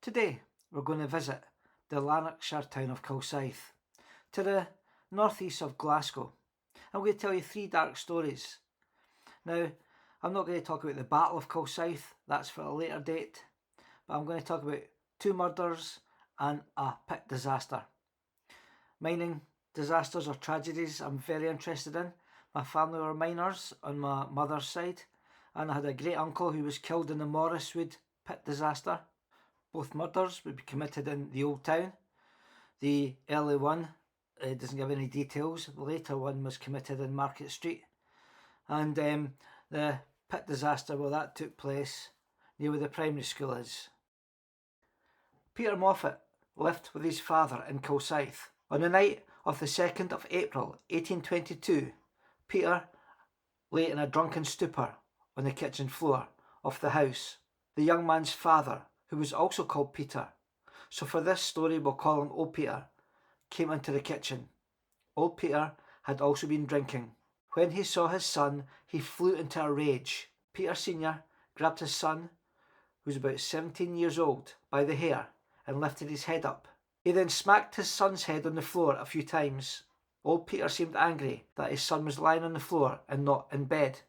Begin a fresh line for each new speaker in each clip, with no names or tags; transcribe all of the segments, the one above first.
Today we're going to visit the Lanarkshire town of Kilsyth, to the northeast of Glasgow. I'm going to tell you 3 dark stories. Now, I'm not going to talk about the Battle of Kilsyth, that's for a later date, but I'm going to talk about 2 murders and a pit disaster. Mining disasters or tragedies I'm very interested in. My family were miners on my mother's side, and I had a great uncle who was killed in the Morriswood pit disaster. Both murders would be committed in the old town. The early one doesn't give any details. The later one was committed in Market Street. And the pit disaster, well, that took place near where the primary school is. Peter Moffat lived with his father in Kilsyth. On the night of the 2nd of April 1822, Peter lay in a drunken stupor on the kitchen floor of the house. The young man's father, who was also called Peter, so for this story we'll call him Old Peter, came into the kitchen. Old Peter had also been drinking. When he saw his son, he flew into a rage. Peter Sr. grabbed his son, who was about 17 years old, by the hair and lifted his head up. He then smacked his son's head on the floor a few times. Old Peter seemed angry that his son was lying on the floor and not in bed.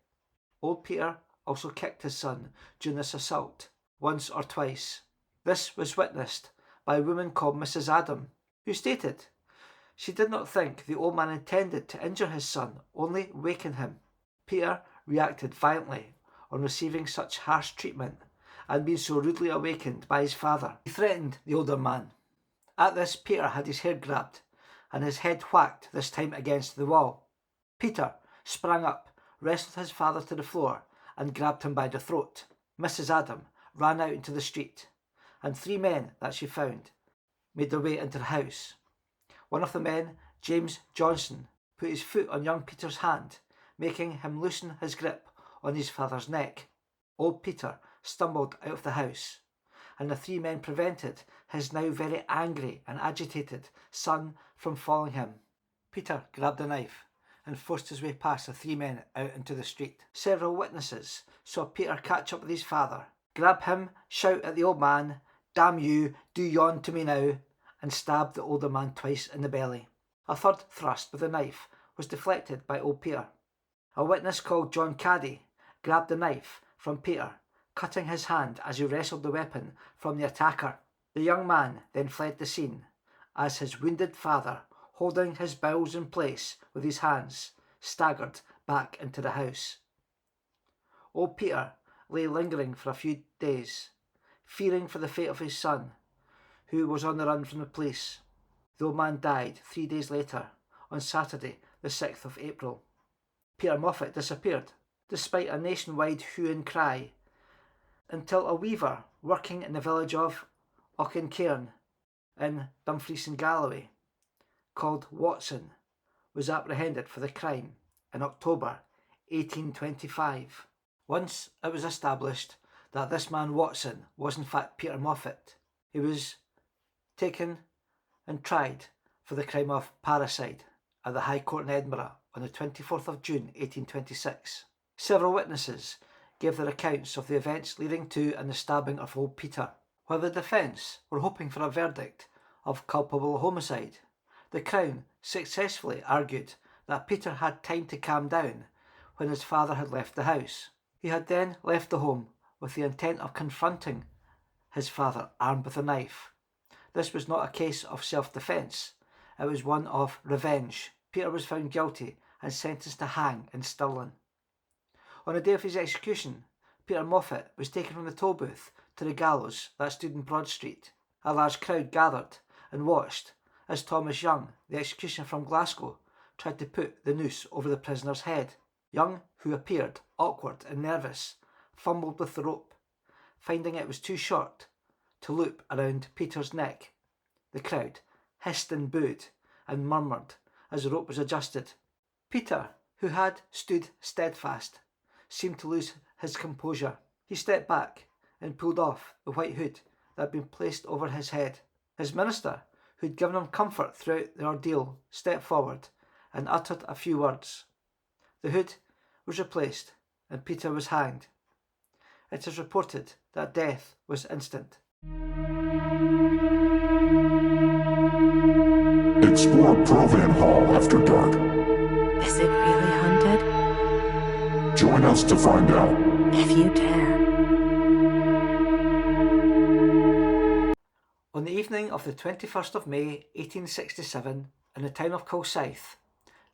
Old Peter also kicked his son during this assault, once or twice. This was witnessed by a woman called Mrs. Adam, who stated she did not think the old man intended to injure his son, only waken him. Peter reacted violently on receiving such harsh treatment and being so rudely awakened by his father. He threatened the older man. At this, Peter had his hair grabbed and his head whacked, this time against the wall. Peter sprang up, wrestled his father to the floor and grabbed him by the throat. Mrs. Adam ran out into the street, and 3 men that she found made their way into the house. One of the men, James Johnson, put his foot on young Peter's hand, making him loosen his grip on his father's neck. Old Peter stumbled out of the house, and the 3 men prevented his now very angry and agitated son from following him. Peter grabbed a knife and forced his way past the 3 men out into the street. Several witnesses saw Peter catch up with his father, grab him, shout at the old man, "Damn you, do yawn to me now," and stab the older man twice in the belly. A third thrust with a knife was deflected by old Peter. A witness called John Caddy grabbed the knife from Peter, cutting his hand as he wrestled the weapon from the attacker. The young man then fled the scene, as his wounded father, holding his bowels in place with his hands, staggered back into the house. Old Peter lay lingering for a few days, fearing for the fate of his son, who was on the run from the police. The old man died 3 days later, on Saturday the 6th of April. Peter Moffat disappeared, despite a nationwide hue and cry, until a weaver working in the village of Auchencairn in Dumfries and Galloway, called Watson, was apprehended for the crime in October 1825. Once it was established that this man Watson was in fact Peter Moffat, he was taken and tried for the crime of parricide at the High Court in Edinburgh on the 24th of June 1826. Several witnesses gave their accounts of the events leading to and the stabbing of old Peter. While the defence were hoping for a verdict of culpable homicide, the Crown successfully argued that Peter had time to calm down when his father had left the house. He had then left the home with the intent of confronting his father armed with a knife. This was not a case of self-defence, it was one of revenge. Peter was found guilty and sentenced to hang in Stirling. On the day of his execution, Peter Moffat was taken from the toll booth to the gallows that stood in Broad Street. A large crowd gathered and watched as Thomas Young, the executioner from Glasgow, tried to put the noose over the prisoner's head. Young, who appeared awkward and nervous, fumbled with the rope, finding it was too short to loop around Peter's neck. The crowd hissed and booed and murmured as the rope was adjusted. Peter, who had stood steadfast, seemed to lose his composure. He stepped back and pulled off the white hood that had been placed over his head. His minister, who had given him comfort throughout the ordeal, stepped forward and uttered a few words. The hood was replaced and Peter was hanged. It is reported that death was instant.
explore Provan Hall after dark.
Is it really haunted?
Join us to find out.
If you dare.
On the evening of the 21st of May 1867, in the town of Kilsyth,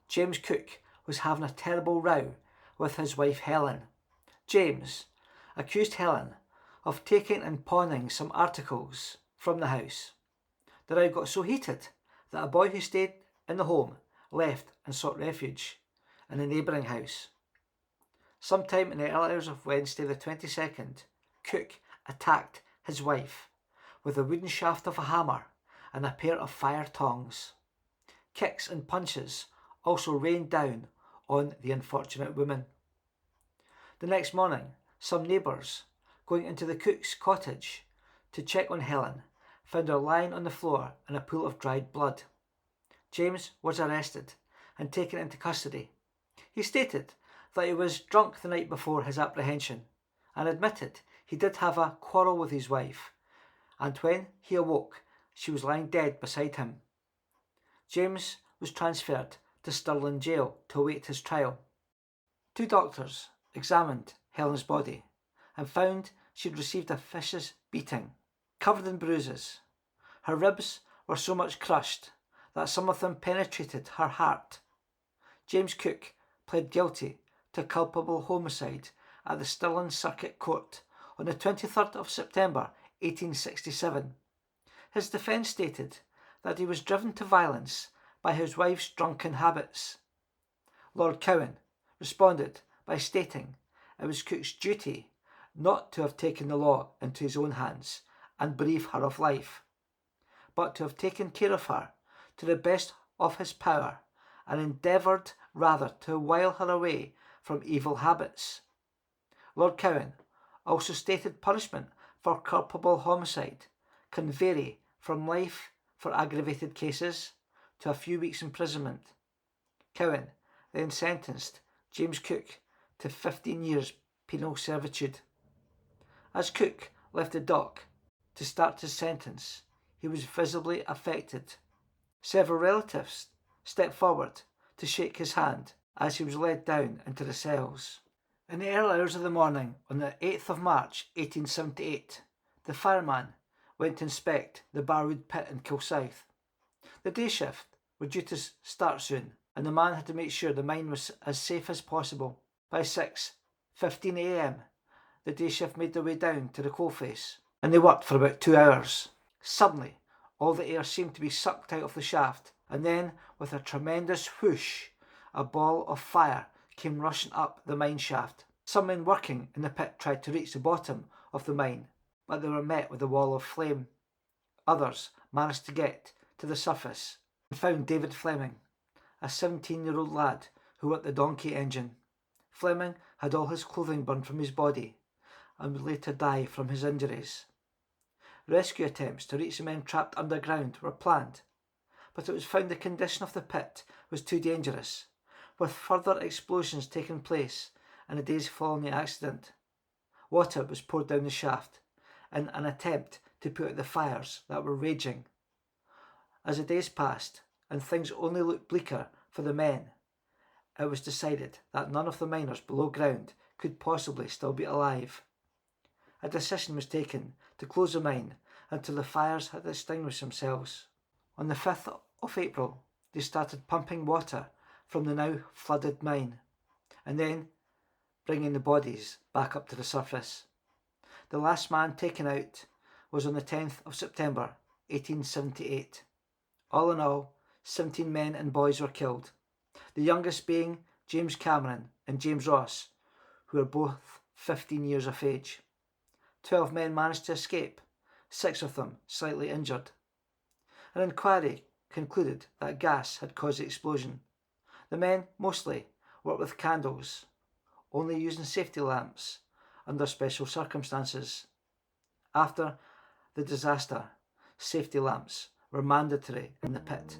James Cook was having a terrible row with his wife Helen. James accused Helen of taking and pawning some articles from the house. The row got so heated that a boy who stayed in the home left and sought refuge in a neighbouring house. Sometime in the early hours of Wednesday the 22nd, Cook attacked his wife with a wooden shaft of a hammer and a pair of fire tongs. Kicks and punches also rained down on the unfortunate woman. The next morning, some neighbours, going into the cook's cottage to check on Helen, found her lying on the floor in a pool of dried blood. James was arrested and taken into custody. He stated that he was drunk the night before his apprehension and admitted he did have a quarrel with his wife, and when he awoke, she was lying dead beside him. James was transferred to Stirling Jail to await his trial. 2 doctors examined Helen's body and found she had received a vicious beating, covered in bruises. Her ribs were so much crushed that some of them penetrated her heart. James Cook pled guilty to culpable homicide at the Stirling Circuit Court on the 23rd of September 1867. His defence stated that he was driven to violence by his wife's drunken habits. Lord Cowan responded by stating it was Cook's duty not to have taken the law into his own hands and bereave her of life, but to have taken care of her to the best of his power and endeavoured rather to wile her away from evil habits. Lord Cowan also stated punishment for culpable homicide can vary from life for aggravated cases to a few weeks' imprisonment. Cowan then sentenced James Cook to 15 years penal servitude. As Cook left the dock to start his sentence, he was visibly affected. Several relatives stepped forward to shake his hand as he was led down into the cells. In the early hours of the morning on the 8th of March 1878, the fireman went to inspect the Barwood pit in Kilsyth. The day shift were due to start soon, and the man had to make sure the mine was as safe as possible. By 6:15 a.m, the day shift made their way down to the coalface, and they worked for about 2 hours. Suddenly, all the air seemed to be sucked out of the shaft, and then, with a tremendous whoosh, a ball of fire came rushing up the mine shaft. Some men working in the pit tried to reach the bottom of the mine, but they were met with a wall of flame. Others managed to get to the surface and found David Fleming, a 17-year-old lad who worked the donkey engine. Fleming had all his clothing burned from his body and would later die from his injuries. Rescue attempts to reach the men trapped underground were planned, but it was found the condition of the pit was too dangerous, with further explosions taking place in the days following the accident. Water was poured down the shaft in an attempt to put out the fires that were raging. As the days passed and things only looked bleaker for the men, it was decided that none of the miners below ground could possibly still be alive. A decision was taken to close the mine until the fires had extinguished themselves. On the 5th of April, they started pumping water from the now flooded mine, and then bringing the bodies back up to the surface. The last man taken out was on the 10th of September 1878. All in all, 17 men and boys were killed, the youngest being James Cameron and James Ross, who were both 15 years of age. 12 men managed to escape, 6 of them slightly injured. An inquiry concluded that gas had caused the explosion. The men mostly worked with candles, only using safety lamps under special circumstances. After the disaster, safety lamps were mandatory in the pit.